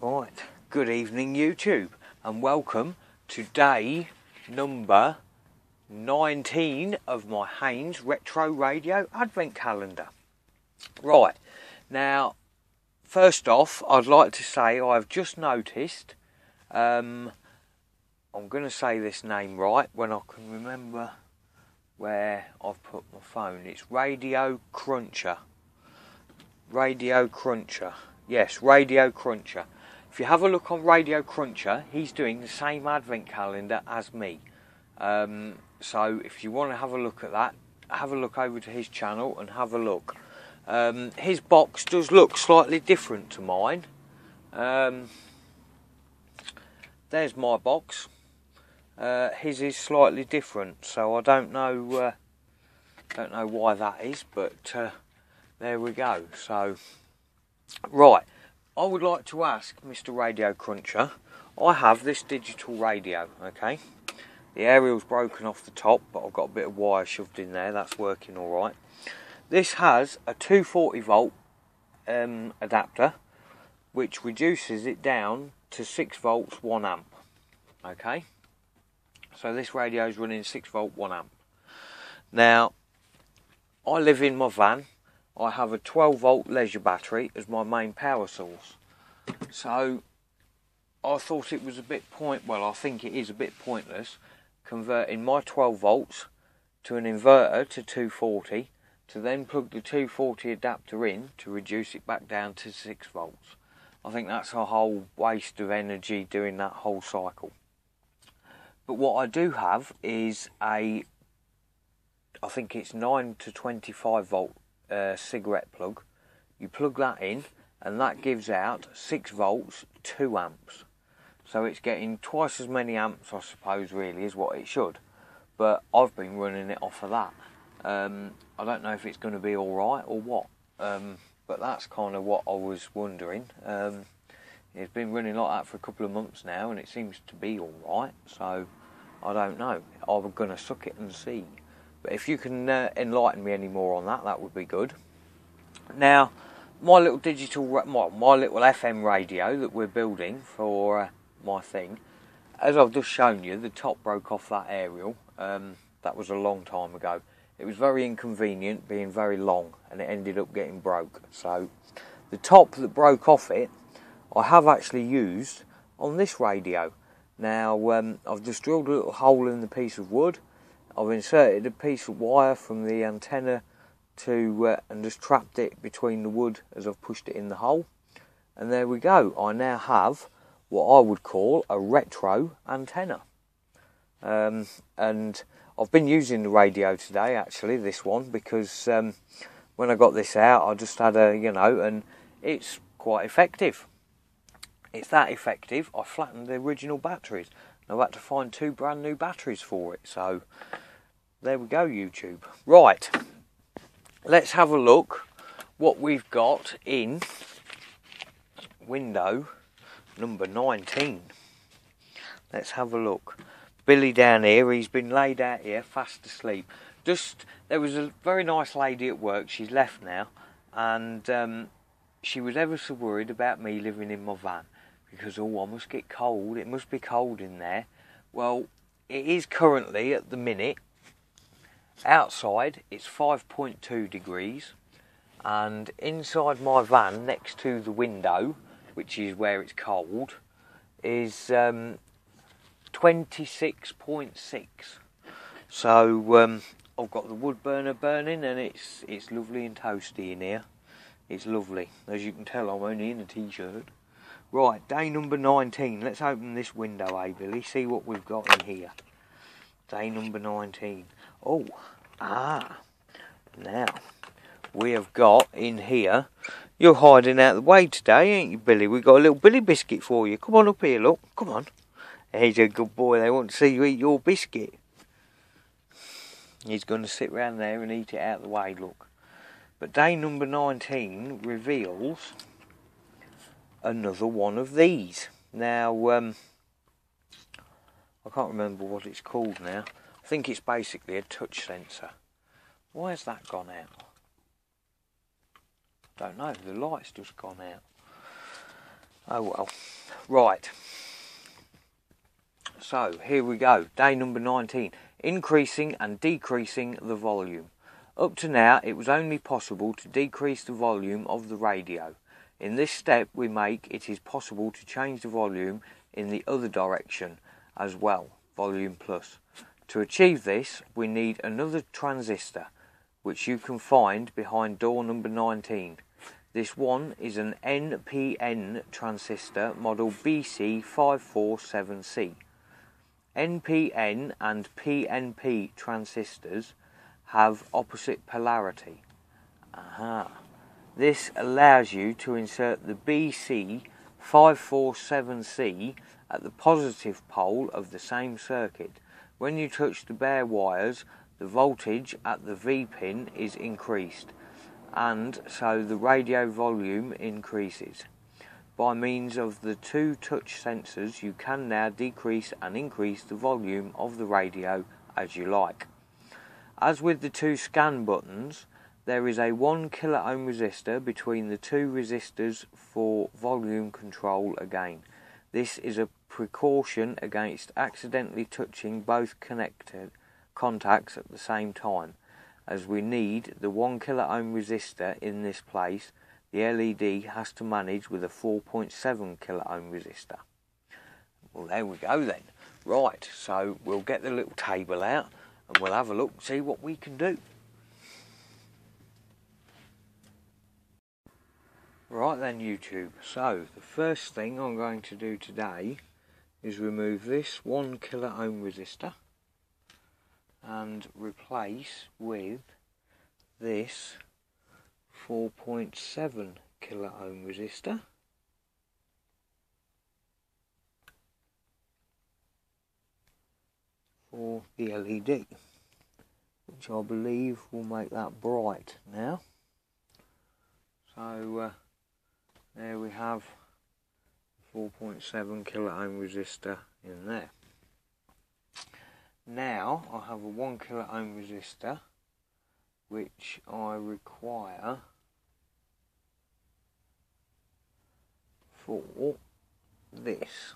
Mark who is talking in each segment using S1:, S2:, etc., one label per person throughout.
S1: Right, good evening YouTube, and welcome to day number 19 of my Haynes Retro Radio Advent Calendar. Right, now first off I'd like to say I've just noticed, I'm going to say this name right when I can remember where I've put my phone. It's Radio Cruncher. Yes, Radio Cruncher. If you have a look on Radio Cruncher, he's doing the same advent calendar as me. So if you want to have a look at that, have a look over to his channel and have a look. His box does look slightly different to mine. There's my box. His is slightly different, so I don't know why that is, but there we go. So, right. I would like to ask Mr. Radio Cruncher, I have this digital radio, okay? The aerial's broken off the top, but I've got a bit of wire shoved in there, that's working alright. This has a 240 volt adapter, which reduces it down to 6 volts 1 amp, okay? So this radio is running 6 volt 1 amp. Now, I live in my van. I have a 12 volt leisure battery as my main power source. So I thought it was a bit I think it is a bit pointless converting my 12 volts to an inverter to 240 to then plug the 240 adapter in to reduce it back down to 6 volts. I think that's a whole waste of energy doing that whole cycle. But what I do have is I think it's 9 to 25 volt cigarette plug. You plug that in and that gives out 6 volts 2 amps, so it's getting twice as many amps, I suppose, really, is what it should, but I've been running it off of that. I don't know if it's going to be alright or what, but that's kind of what I was wondering. It's been running like that for a couple of months now and it seems to be alright, so I don't know. I'm going to suck it and see. But if you can enlighten me any more on that, that would be good. Now, my little my little FM radio that we're building for my thing, as I've just shown you, the top broke off that aerial. That was a long time ago. It was very inconvenient, being very long, and it ended up getting broke. So, the top that broke off it, I have actually used on this radio. Now, I've just drilled a little hole in the piece of wood. I've inserted a piece of wire from the antenna to and just trapped it between the wood as I've pushed it in the hole. And there we go. I now have what I would call a retro antenna. And I've been using the radio today, actually, this one, because when I got this out, I just had and it's quite effective. It's that effective, I flattened the original batteries. I've had to find 2 brand new batteries for it, so there we go, YouTube. Right, let's have a look what we've got in window number 19. Let's have a look. Billy down here, he's been laid out here fast asleep. There was a very nice lady at work, she's left now, and she was ever so worried about me living in my van. Because, I must get cold, it must be cold in there. Well, it is currently, at the minute, outside it's 5.2 degrees, and inside my van, next to the window, which is where it's cold, is 26.6. So, I've got the wood burner burning, and it's lovely and toasty in here. It's lovely. As you can tell, I'm only in a t-shirt. Right, day number 19. Let's open this window, Billy. See what we've got in here. Day number 19. Now, we have got in here... You're hiding out of the way today, ain't you, Billy? We've got a little Billy biscuit for you. Come on up here, look. Come on. He's a good boy. They want to see you eat your biscuit. He's going to sit round there and eat it out of the way, look. But day number 19 reveals... another one of these. Now, I can't remember what it's called now. I think it's basically a touch sensor. Why has that gone out? Don't know, the light's just gone out. Oh well. Right. So here we go. Day number 19. Increasing and decreasing the volume. Up to now it was only possible to decrease the volume of the radio. In this step we make it is possible to change the volume in the other direction as well, volume plus. To achieve this we need another transistor which you can find behind door number 19. This one is an NPN transistor model BC547C. NPN and PNP transistors have opposite polarity. This allows you to insert the BC547C at the positive pole of the same circuit. When you touch the bare wires, the voltage at the V pin is increased, and so the radio volume increases. By means of the two touch sensors you can now decrease and increase the volume of the radio as you like. As with the two scan buttons, there is a 1 kilo ohm resistor between the two resistors for volume control again. This is a precaution against accidentally touching both connected contacts at the same time. As we need the 1 kilo ohm resistor in this place, the LED has to manage with a 4.7 kilo ohm resistor. Well, there we go then. Right, so we'll get the little table out and we'll have a look and see what we can do. Right then, YouTube, so the first thing I'm going to do today is remove this 1 kilo ohm resistor and replace with this 4.7 kilo ohm resistor. For the LED, which I believe will make that bright now. So there we have 4.7 kilo ohm resistor in there. Now I have a 1 kilo ohm resistor which I require for this.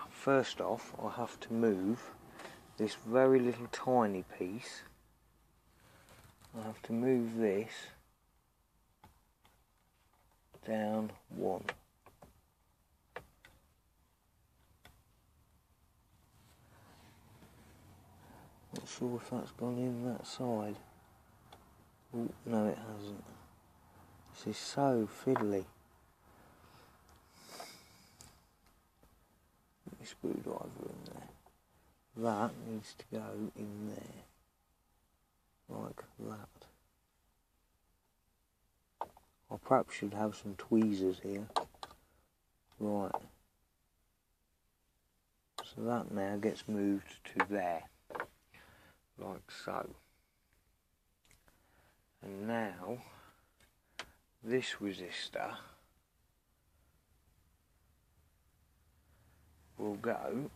S1: First off I have to move this very little tiny piece. I have to move this down one. Not sure if that's gone in that side. Ooh, no it hasn't. This is so fiddly. Put my screwdriver in there. That needs to go in there. Like that. I perhaps should have some tweezers here. Right. So that now gets moved to there. Like so. And now this resistor will go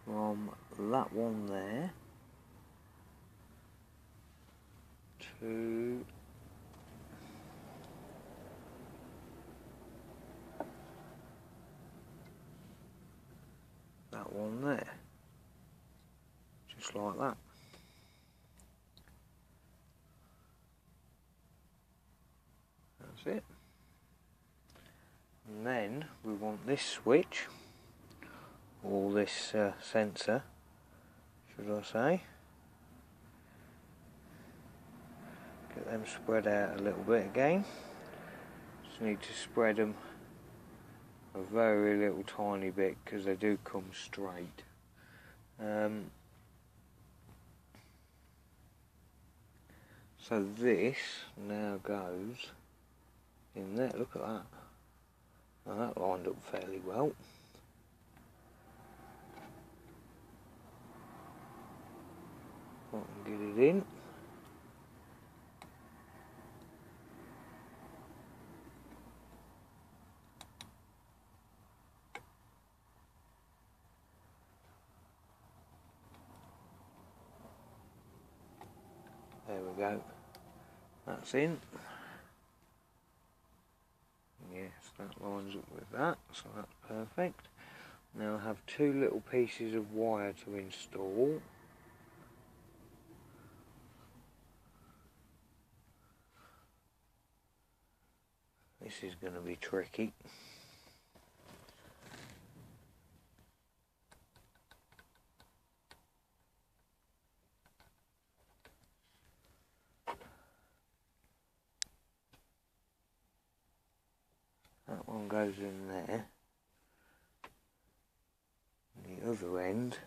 S1: from that one there to that one there, just like that. That's it. And then we want this switch, or this sensor, should I say. Get them spread out a little bit again. Just need to spread them a very little tiny bit because they do come straight. So this now goes in there. Look at that. Now that lined up fairly well. I can get it in. There we go. That's in. That lines up with that, so that's perfect. Now I have two little pieces of wire to install. This is going to be tricky. That one goes in there. And the other end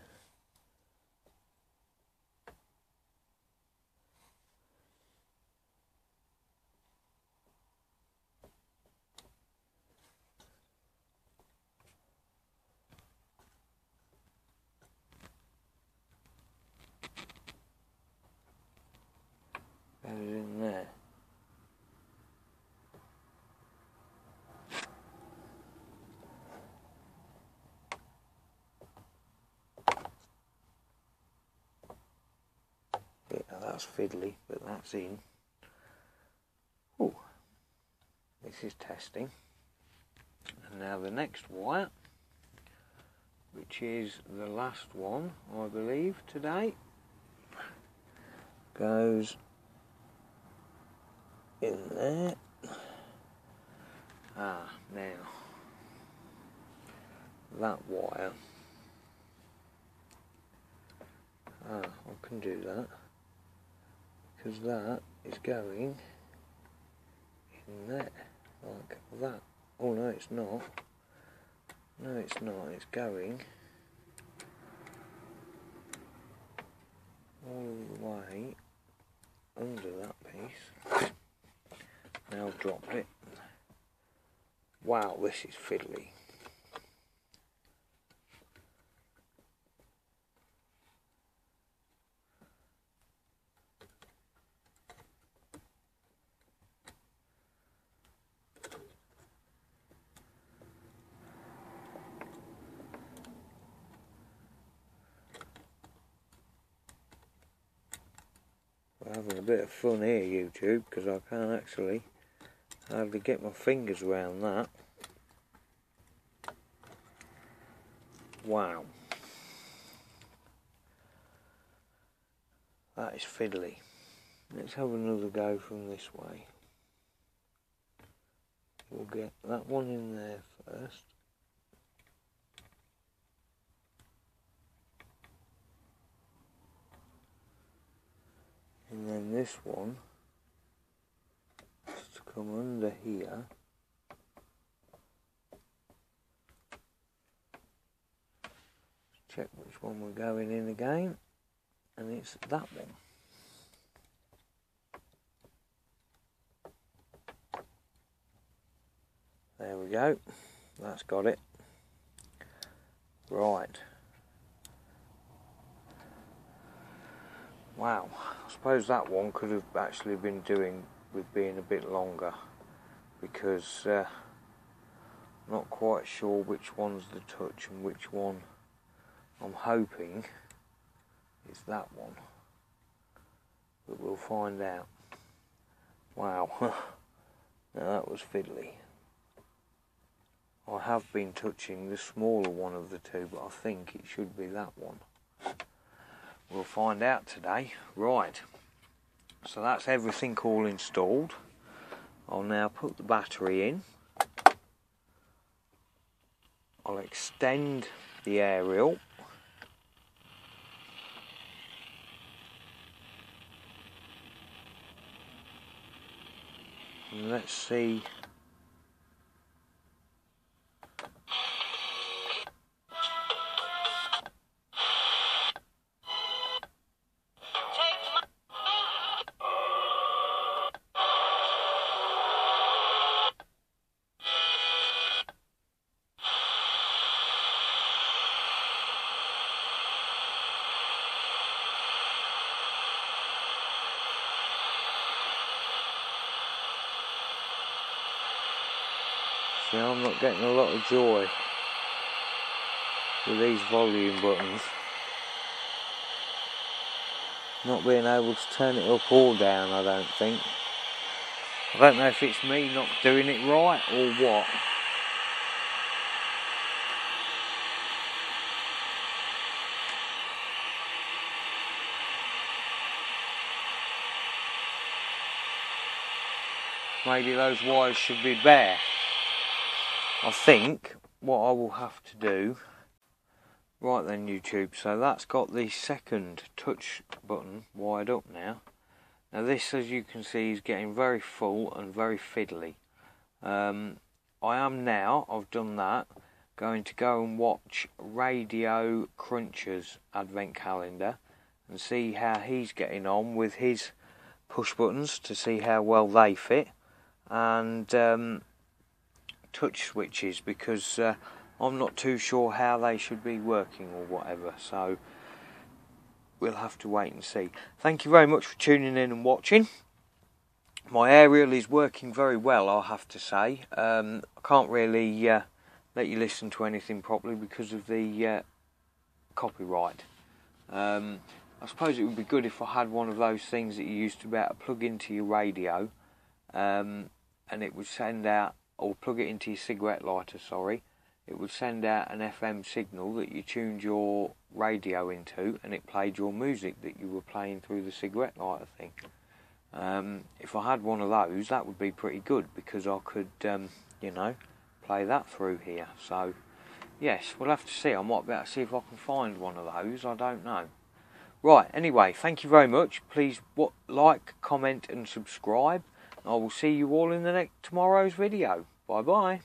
S1: goes in there. Yeah, that's fiddly, but that's in. Ooh, this is testing. And now the next wire, which is the last one, I believe, today, goes in there. Now that wire, I can do that because that is going in there like that. Oh no, it's not. No, it's not. It's going all the way under that piece. Now I've dropped it. Wow, this is fiddly. We're having a bit of fun here, YouTube, because I can't actually hardly get my fingers around that. Wow. That is fiddly. Let's have another go from this way. We'll get that one in there first. And then this one has to come under here. Check which one we're going in again, and it's that one. There we go, that's got it. Right. Wow, I suppose that one could have actually been doing with being a bit longer, because I'm not quite sure which one's the touch and which one I'm hoping is that one, but we'll find out. Wow, now that was fiddly. I have been touching the smaller one of the two, but I think it should be that one. We'll find out today. Right, so that's everything all installed. I'll now put the battery in. I'll extend the aerial. And let's see. I'm not getting a lot of joy with these volume buttons. Not being able to turn it up or down, I don't think. I don't know if it's me not doing it right or what. maybe those wires should be bare. I think what I will have to do. Right then, YouTube, so that's got the second touch button wired up now. Now this, as you can see, is getting very full and very fiddly. I am now, I've done that, going to go and watch Radio Cruncher's advent calendar and see how he's getting on with his push buttons, to see how well they fit, and touch switches, because I'm not too sure how they should be working or whatever, so we'll have to wait and see. Thank you very much for tuning in and watching. My aerial is working very well, I have to say. I can't really let you listen to anything properly because of the copyright. I suppose it would be good if I had one of those things that you used to be able to plug into your radio, and it would send out, or plug it into your cigarette lighter, sorry. It would send out an FM signal that you tuned your radio into, and it played your music that you were playing through the cigarette lighter thing. If I had one of those, that would be pretty good, because I could, you know, play that through here. So, yes, we'll have to see. I might be able to see if I can find one of those. I don't know. Right, anyway, thank you very much. Please like, comment and subscribe. I will see you all in the tomorrow's video. Bye-bye.